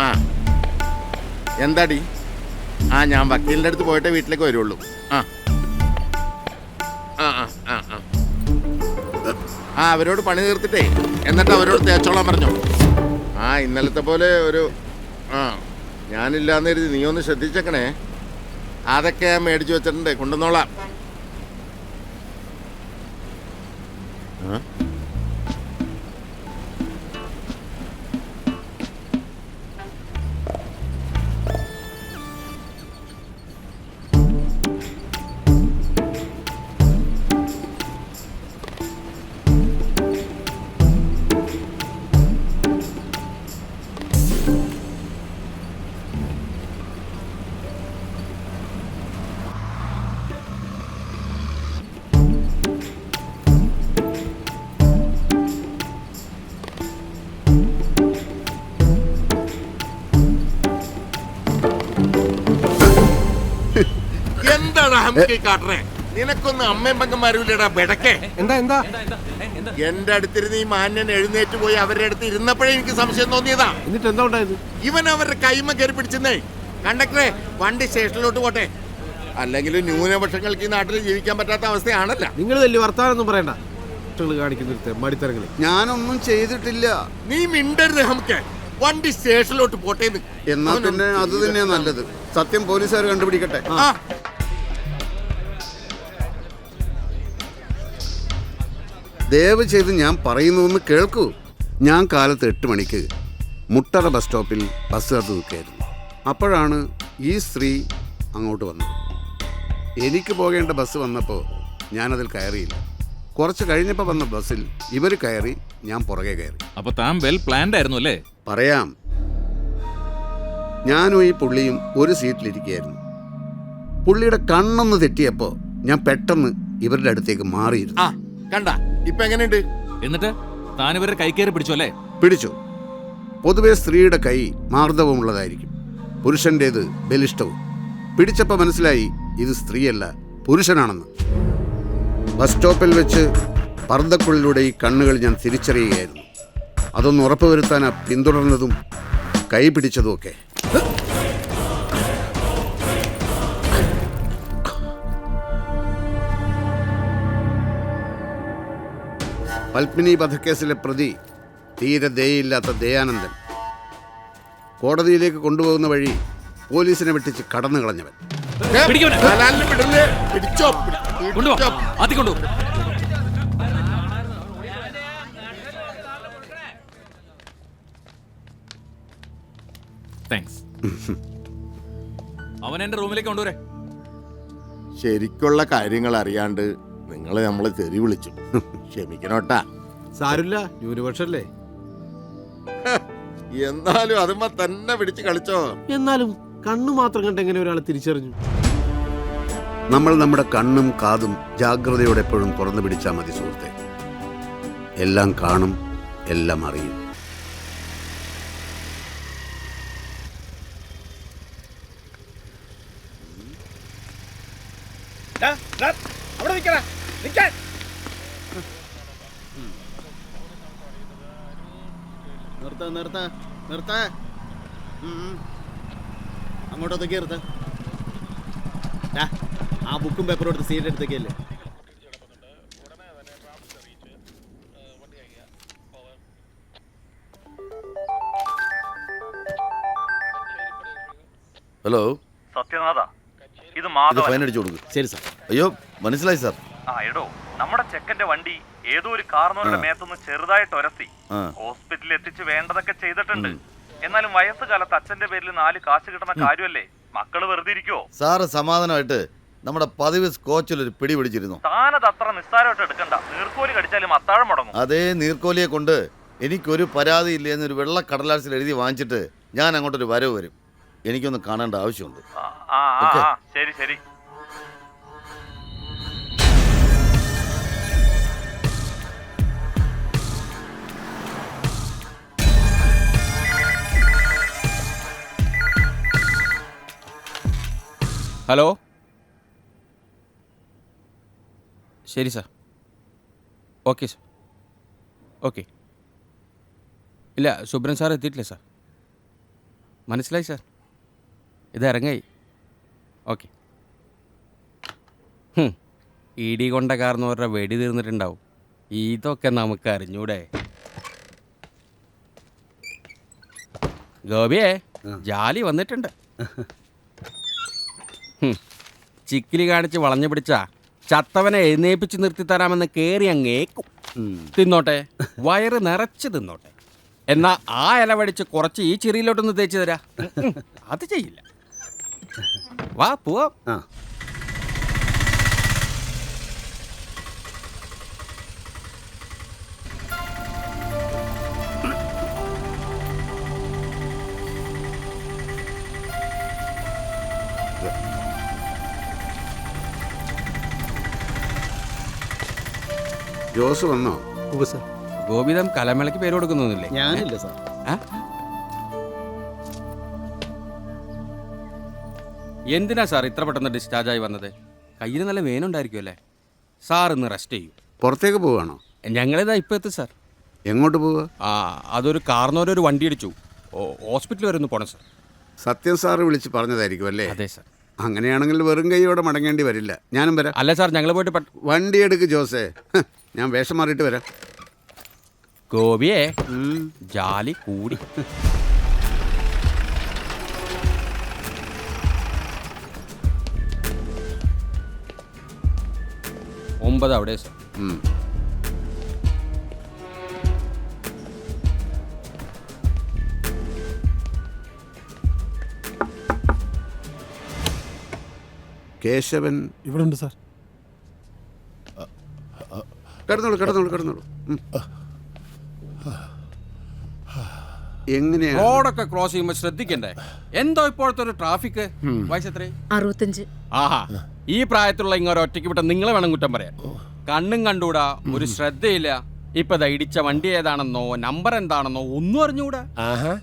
ആ എന്താടി? ആ ഞാൻ വക്കീലിൻ്റെ അടുത്ത് പോയിട്ടേ വീട്ടിലേക്ക് വരുള്ളൂ. ആ ആ ആ ആ ആ ആ അവരോട് പണി തീർത്തിട്ടേ എന്നിട്ട് അവരോട് തേച്ചോളാൻ പറഞ്ഞു. ആ ഇന്നലത്തെ പോലെ ഒരു ഞാനില്ലാന്ന് കരുതി നീ ഒന്ന് ശ്രദ്ധിച്ചേക്കണേ. അതൊക്കെ ഞാൻ മേടിച്ചു വെച്ചിട്ടുണ്ട്, കൊണ്ടുവന്നോളാം. നിനക്കൊന്ന് അമ്മയും പങ്കന്മാരുമില്ലടാ ബെടക്കേ. എന്താ എന്താ എന്റെ അടുത്തിരുന്ന് ഈ മാന്യൻ എഴുന്നേറ്റ് പോയി അവരുടെ അടുത്ത് ഇരുന്നപ്പോഴേ എനിക്ക് സംശയം തോന്നിയതാ. എന്നിട്ട് എന്താ ഉണ്ടായത്? ഇവൻ അവരുടെ കൈമ കയറി പിടിച്ചെന്നേ. കണ്ടക്ടറെ വണ്ടി സ്റ്റേഷനിലോട്ട് പോട്ടെ, അല്ലെങ്കിൽ ന്യൂനപക്ഷങ്ങൾക്ക് ഈ നാട്ടിൽ ജീവിക്കാൻ പറ്റാത്ത അവസ്ഥയാണല്ലോ. നിങ്ങൾ വലിയ വർത്താനൊന്നും പറയണ്ട. കാണിക്കുന്ന മടിത്തരങ്ങളെ ഞാനൊന്നും ചെയ്തിട്ടില്ല. നീ മിണ്ടരുത്. നമുക്ക് വണ്ടി സ്റ്റേഷനിലോട്ട് പോട്ടെ. എന്നാ പിന്നെ അത് തന്നെയാ നല്ലത്. സത്യം പോലീസുകാർ കണ്ടുപിടിക്കട്ടെ. ദയവ് ചെയ്ത് ഞാൻ പറയുന്നതൊന്ന് കേൾക്കൂ. ഞാൻ കാലത്ത് 8 മണിക്ക് മുട്ടറ ബസ് സ്റ്റോപ്പിൽ ബസ് കാത്തു നിൽക്കുകയായിരുന്നു. അപ്പോഴാണ് ഈ സ്ത്രീ അങ്ങോട്ട് വന്നത്. എനിക്ക് പോകേണ്ട ബസ് വന്നപ്പോൾ ഞാനതിൽ കയറിയില്ല. കുറച്ച് കഴിഞ്ഞപ്പോൾ വന്ന ബസ്സിൽ ഇവർ കയറി, ഞാൻ പുറകെ കയറി. അപ്പോൾ താൻ വെൽ പ്ലാൻഡ് ആയിരുന്നു അല്ലേ? പറയാം. ഞാനും ഈ പുള്ളിയും ഒരു സീറ്റിലിരിക്കുകയായിരുന്നു. പുള്ളിയുടെ കണ്ണൊന്ന് തെറ്റിയപ്പോൾ ഞാൻ പെട്ടെന്ന് ഇവരുടെ അടുത്തേക്ക് മാറിയിരുന്നു. കണ്ട ഇപ്പൊ എങ്ങനെയുണ്ട്? എന്നിട്ട് താൻ ഇവരുടെ കൈ കയറി പിടിച്ചു അല്ലേ? പിടിച്ചു. പൊതുവെ സ്ത്രീയുടെ കൈ മാർദ്ദവമുള്ളതായിരിക്കും, പുരുഷൻ്റേത് ബലിഷ്ടവും. പിടിച്ചപ്പോൾ മനസ്സിലായി ഇത് സ്ത്രീയല്ല പുരുഷനാണെന്ന്. ബസ് സ്റ്റോപ്പിൽ വെച്ച് പർദ്ദക്കുള്ളിലൂടെ ഈ കണ്ണുകൾ ഞാൻ തിരിച്ചറിയുകയായിരുന്നു. അതൊന്ന് ഉറപ്പുവരുത്താനാ പിന്തുടർന്നതും കൈ പിടിച്ചതുമൊക്കെ. പത്മിനി വധക്കേസിലെ പ്രതി, തീരെ ദയയില്ലാത്ത ദയാനന്ദൻ, കോടതിയിലേക്ക് കൊണ്ടുപോകുന്ന വഴി പോലീസിനെ വെട്ടിച്ച് കടന്നു കളഞ്ഞവൻ. അവൻ എന്റെ റൂമിലേക്ക് കൊണ്ടുവരെ. ശരിക്കുള്ള കാര്യങ്ങൾ അറിയാണ്ട് നിങ്ങൾ നമ്മളെ തെറി വിളിച്ചു. ക്ഷമിക്കണോട്ടാ. സാരില്ല, ന്യൂനപക്ഷല്ലേ. എന്നാലും അതുമ്പോ തന്നെ പിടിച്ച് കളിച്ചോ. എന്നാലും കണ്ണു മാത്രം കണ്ട് എങ്ങനെ ഒരാളെ തിരിച്ചറിഞ്ഞു? നമ്മൾ നമ്മുടെ കണ്ണും കാതും ജാഗ്രതയോടെ എപ്പോഴും തുറന്നു പിടിച്ചാൽ മതി സുഹൃത്തെ. എല്ലാം കാണും, എല്ലാം അറിയും. നിർത്ത അങ്ങോട്ടൊക്കെ നിർത്ത. ആ ബുക്കും പേപ്പറും എടുത്ത് സീറ്റ് എടുത്തേക്കല്ലേ. ഹലോ സത്യനാഥ, ഇത് ഫൈൻ അടിച്ചു കൊടുക്കും. ശരി സാർ. അയ്യോ മനസ്സിലായി സാർ. എടോ, നമ്മുടെ ചെക്കന്റെ വണ്ടി ഏതോ ഒരു കാർന്നോരുടെ മേത്തൊന്ന് ചെറുതായിട്ട് ഒരത്തി ഹോസ്പിറ്റലിൽ എത്തിച്ച് വേണ്ടതൊക്കെ ചെയ്തിട്ടുണ്ട്. എന്നാലും വയസ്സുകാലത്ത് അച്ഛന്റെ പേരിൽ 4 കാശ് കിട്ടുന്ന കാര്യമല്ലേ? മക്കള് വെറുതെ ഇരിക്കോ? സാറ് സമാധാനമായിട്ട് നമ്മുടെ പതിവ് സ്കോച്ചിൽ ഒരു പിടി പിടിച്ചിരുന്നു. താനത് അത്ര നിസ്സാരമായിട്ട് എടുക്കണ്ട. നീർക്കോലി കടിച്ചാലും അത്താഴം മുടങ്ങും. അതേ നീർക്കോലിയെ കൊണ്ട് എനിക്കൊരു പരാതിയില്ല എന്നൊരു വെള്ള കടലാസിൽ എഴുതി വാങ്ങിച്ചിട്ട് ഞാൻ അങ്ങോട്ടൊരു വരവ് വരും. എനിക്കൊന്ന് കാണേണ്ട ആവശ്യമുണ്ട്. ശരി ശരി. ഹലോ, ശരി സാർ. Okay sir. ഓക്കെ. ഇല്ല, സുബ്രൻ സാർ എത്തിയിട്ടില്ല സാർ. മനസ്സിലായി സാർ. ഇത് ഇറങ്ങായി. ഓക്കെ. ഇടി കൊണ്ട കാരണവരുടെ വെടി തീർന്നിട്ടുണ്ടാവും. ഇതൊക്കെ നമുക്ക് അറിഞ്ഞൂടെ? ഗോപിയെ, ജാലി വന്നിട്ടുണ്ട്. ചിക്കിലി കാണിച്ച് വളഞ്ഞു പിടിച്ചാ ചത്തവനെ എഴുന്നേപ്പിച്ച് നിർത്തി തരാമെന്ന് കയറി അങ്ങേക്കും. തിന്നോട്ടെ, വയറ് നിറച്ച് തിന്നോട്ടെ. എന്നാ ആ ഇല വടിച്ച് കുറച്ച് ഈ ചെറിയിലോട്ടൊന്ന് തേച്ച് തരാ. അത് ചെയ്യില്ല. വാ പോവാം. ആ ജോസ് വന്നോ? ഗോപിതം കലമേളയ്ക്ക് പേര് കൊടുക്കുന്നൊന്നുമില്ലേ? ഞാനില്ല സാർ. ആ? എന്തിനാ സാർ ഇത്ര പെട്ടെന്ന് ഡിസ്ചാർജ് ആയി വന്നത്? കയ്യിൽ നല്ല വേനുണ്ടായിരിക്കും അല്ലേ? സാർ ഇന്ന് റെസ്റ്റ് ചെയ്യൂ. പുറത്തേക്ക് പോവാണോ? ഞങ്ങളിതാ ഇപ്പം എത്തും സാർ. എങ്ങോട്ട് പോവുക? അതൊരു കാർന്നോരൊരു വണ്ടി അടിച്ചു. ഹോസ്പിറ്റൽ വരെ ഒന്ന് പോണം സാർ. സത്യം സാറ് വിളിച്ച് പറഞ്ഞതായിരിക്കും അല്ലേ? അതെ സാർ. അങ്ങനെയാണെങ്കിൽ വെറും കൈയോടെ മടങ്ങേണ്ടി വരില്ല. ഞാനും വരാം. അല്ല സാർ, ഞങ്ങൾ പോയിട്ട് വണ്ടി എടുക്ക് ജോസേ. ഞാൻ വേഷം മാറിയിട്ട് വരാം. ഗോപിയെ, ജാലി കൂടി. ഒമ്പത് അവിടെ സാർ. കേശവൻ ഇവിടെ ഉണ്ട് സാർ. കിടന്നോളൂ കിടന്നോളൂ കിടന്നോളൂ. എങ്ങനെയാണ് റോഡൊക്കെ ക്രോസ് ചെയ്യുമ്പോൾ ശ്രദ്ധിക്കണ്ടേ? എന്തോ ഇപ്പോഴത്തെ ഒരു ട്രാഫിക്. വയസ്സെത്രേ? 65. ആഹാ, ഈ പ്രായത്തിലുള്ള ഇങ്ങനെ ഒറ്റയ്ക്ക് വിട്ട നിങ്ങളെ വേണം കുറ്റം പറയാൻ. കണ്ണും കണ്ടൂടാ, ഒരു ശ്രദ്ധയില്ല. ഇപ്പൊ ഇടിച്ച വണ്ടി ഏതാണെന്നോ നമ്പർ എന്താണെന്നോ ഒന്നും അറിഞ്ഞൂടാ. ആഹാ,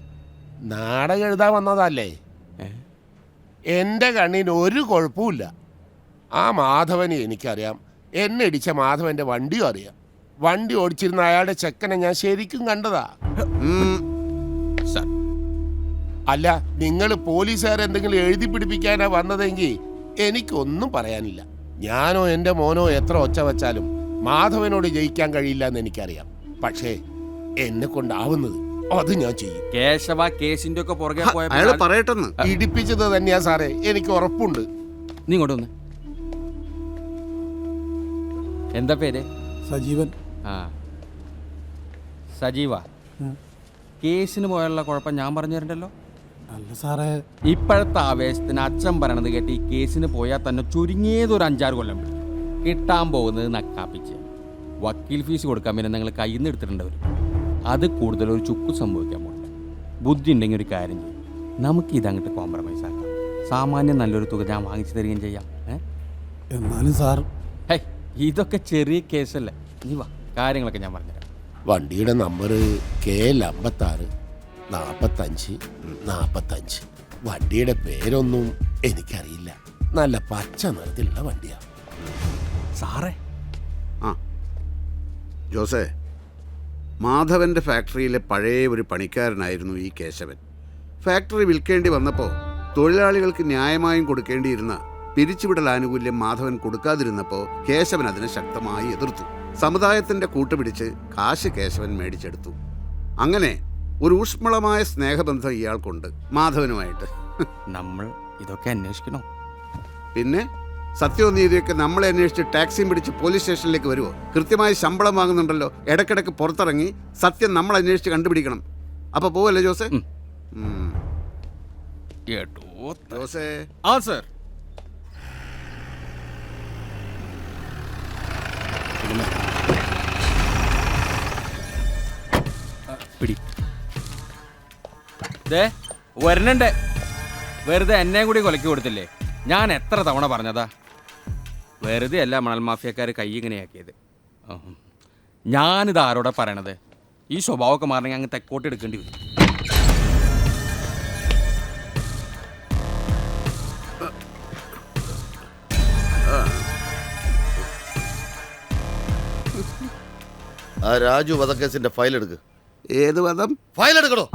നാടകം എഴുതാൻ വന്നതല്ലേ? എൻ്റെ കണ്ണിന് ഒരു കുഴപ്പമില്ല. ആ മാധവനെ എനിക്കറിയാം. എന്നെ ഇടിച്ച മാധവന്റെ വണ്ടിയും അറിയാം. വണ്ടി ഓടിച്ചിരുന്ന അയാളുടെ ചെക്കനെ ഞാൻ ശരിക്കും കണ്ടതാ. സാർ, അല്ല, നിങ്ങൾ പോലീസുകാരെന്തെങ്കിലും എഴുതി പിടിപ്പിക്കാനാ വന്നതെങ്കിൽ എനിക്കൊന്നും പറയാനില്ല. ഞാനോ എൻ്റെ മോനോ എത്ര ഒച്ച വച്ചാലും മാധവനോട് ജയിക്കാൻ കഴിയില്ല എന്ന് എനിക്കറിയാം. പക്ഷേ എന്നെ കൊണ്ടാവുന്നത് അത് ഞാൻ ചെയ്യും. കേശവ കേസിന്റെ ഒക്കെ പുറകെ അയാൾ പോയപ്പോ പറയട്ടെന്ന്. ഇടിപ്പിച്ചത് തന്നെയാ സാറേ, എനിക്ക് ഉറപ്പുണ്ട്. നീ ഇങ്ങോട്ട് വന്ന്. എന്താ പേര്? സജീവൻ. ആ, സജീവ. കേസിന് പോയുള്ള കുഴപ്പം ഞാൻ പറഞ്ഞു തരണ്ടല്ലോ. അല്ല സാറേ, ഇപ്പോഴത്തെ ആവേശത്തിന് അച്ഛൻ പറയണത് കേട്ട് ഈ കേസിന് പോയാൽ തന്നെ ചുരുങ്ങിയതൊരു 5-6 കൊല്ലം പിടിക്കും. കിട്ടാൻ പോകുന്നത് നക്കാപ്പിച്ച്. വക്കീൽ ഫീസ് കൊടുക്കാൻ പിന്നെ നിങ്ങൾ കയ്യിൽ നിന്ന് എടുത്തിട്ടുണ്ടവർ. അത് കൂടുതലൊരു ചുക്ക് സംഭവിക്കാൻ പോകില്ല. ബുദ്ധി ഉണ്ടെങ്കിൽ ഒരു കാര്യം ചെയ്യും, നമുക്ക് ഇതങ്ങോട്ട് കോംപ്രമൈസ് ആക്കാം. സാമാന്യം നല്ലൊരു തുക ഞാൻ വാങ്ങിച്ചു തരികയും ചെയ്യാം. എന്നാലും സാർ, ഹേ, ഇതൊക്കെ ചെറിയ കേസല്ലേ. നീ വാ, കാര്യങ്ങളൊക്കെ ഞാൻ പറഞ്ഞുതരാം. വണ്ടിയുടെ നമ്പർ KL56 45 45. വണ്ടിയുടെ പേരൊന്നും എനിക്കറിയില്ല. നല്ല പച്ച നിറത്തിലുള്ള വണ്ടിയാണ് സാറേ. ആ ജോസേ, മാധവന്റെ ഫാക്ടറിയിലെ പഴയ ഒരു പണിക്കാരനായിരുന്നു ഈ കേശവൻ. ഫാക്ടറി വിൽക്കേണ്ടി വന്നപ്പോൾ തൊഴിലാളികൾക്ക് ന്യായമായും കൊടുക്കേണ്ടിയിരുന്ന പിരിച്ചുവിടൽ ആനുകൂല്യം മാധവൻ കൊടുക്കാതിരുന്നപ്പോൾ കേശവൻ അതിനെ ശക്തമായി എതിർത്തു. സമുദായത്തിന്റെ കൂട്ടുപിടിച്ച് കാശ് കേശവൻ മേടിച്ചെടുത്തു. അങ്ങനെ ഒരു ഊഷ്മളമായ സ്നേഹബന്ധം ഇയാൾക്കുണ്ട് മാധവനുമായിട്ട്. നമ്മൾ ഇതൊക്കെ അന്വേഷിക്കണോ? പിന്നെ സത്യവും നീതിയൊക്കെ നമ്മളെ അന്വേഷിച്ച് ടാക്സിയും പിടിച്ച് പോലീസ് സ്റ്റേഷനിലേക്ക് വരുമോ? കൃത്യമായി ശമ്പളം വാങ്ങുന്നുണ്ടല്ലോ. ഇടയ്ക്കിടയ്ക്ക് പുറത്തിറങ്ങി സത്യം നമ്മൾ അന്വേഷിച്ച് കണ്ടുപിടിക്കണം. അപ്പൊ പോവല്ലേ ജോസേ? ജോസേ. ആ സർ. പിടി. വരണണ്ടേ, വെറുതെ എന്നെ കൂടി കൊലക്കി കൊടുത്തില്ലേ? ഞാൻ എത്ര തവണ പറഞ്ഞതാ, വെറുതെ അല്ല മണൽ മാഫിയക്കാർ കൈ ഇങ്ങനെയാക്കിയത്. ഞാനിത് ആരോടെ പറയണത്? ഈ സ്വഭാവമൊക്കെ മാറണമെങ്കിൽ അങ്ങ് തെക്കോട്ട് എടുക്കേണ്ടി വരും. ആ രാജു വധക്കേസിന്റെ ഫയൽ എടുക്ക്. ഏത് വധം? ഫയൽ എടുക്കണോ?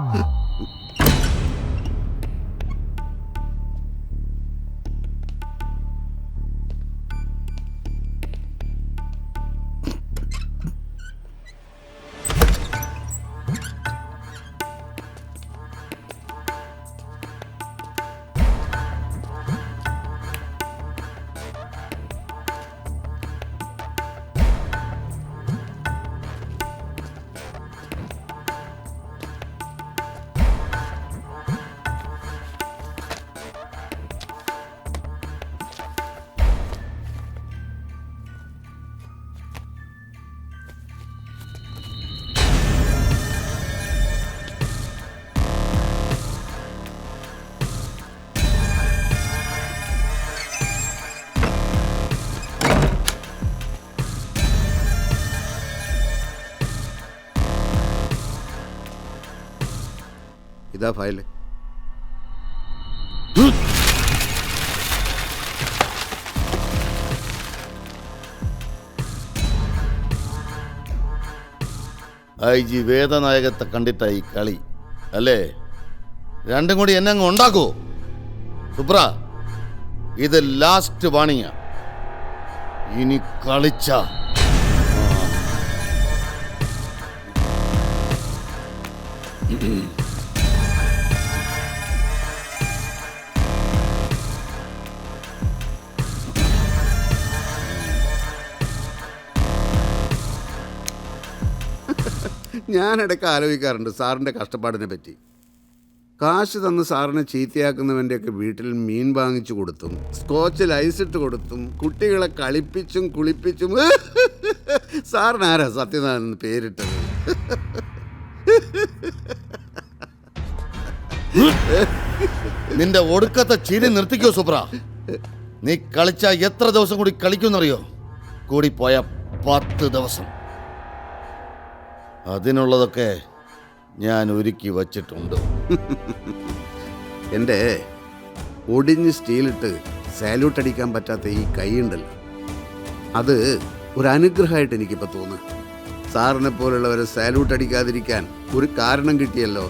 ഇതാ ഫയല്. ഐ ജി വേദനായകത്തെ കണ്ടിട്ടായി കളി അല്ലേ? രണ്ടും കൂടി എന്നെ അങ്ങ് ഉണ്ടാക്കൂ. സുബ്ര, ഇത് ലാസ്റ്റ് വാണിങ്ങ. ഇനി കളിച്ച ഞാനിടയ്ക്ക് ആലോചിക്കാറുണ്ട് സാറിൻ്റെ കഷ്ടപ്പാടിനെ പറ്റി. കാശ് തന്ന് സാറിനെ ചീത്തയാക്കുന്നവൻ്റെയൊക്കെ വീട്ടിൽ മീൻ വാങ്ങിച്ചു കൊടുത്തും സ്കോച്ചിൽ ഐസിട്ട് കൊടുത്തും കുട്ടികളെ കളിപ്പിച്ചും കുളിപ്പിച്ചും സാറിനാരാ സത്യനാഥൻ പേരിട്ടത്? നിന്റെ ഒടുക്കത്തെ ചിരി നിർത്തിക്കോ സുബ്ര. നീ കളിച്ച എത്ര ദിവസം കൂടി കളിക്കുമെന്നറിയോ? കൂടി പോയ 10 ദിവസം. അതിനുള്ളതൊക്കെ ഞാൻ ഒരുക്കി വച്ചിട്ടുണ്ട്. എൻ്റെ ഒടിഞ്ഞ് സ്റ്റീലിട്ട് സാല്യൂട്ട് അടിക്കാൻ പറ്റാത്ത ഈ കൈയുണ്ടല്ലോ, അത് ഒരു അനുഗ്രഹമായിട്ട് എനിക്കിപ്പോൾ തോന്നുന്നു. സാറിനെ പോലുള്ളവരെ സാല്യൂട്ട് അടിക്കാതിരിക്കാൻ ഒരു കാരണം കിട്ടിയല്ലോ.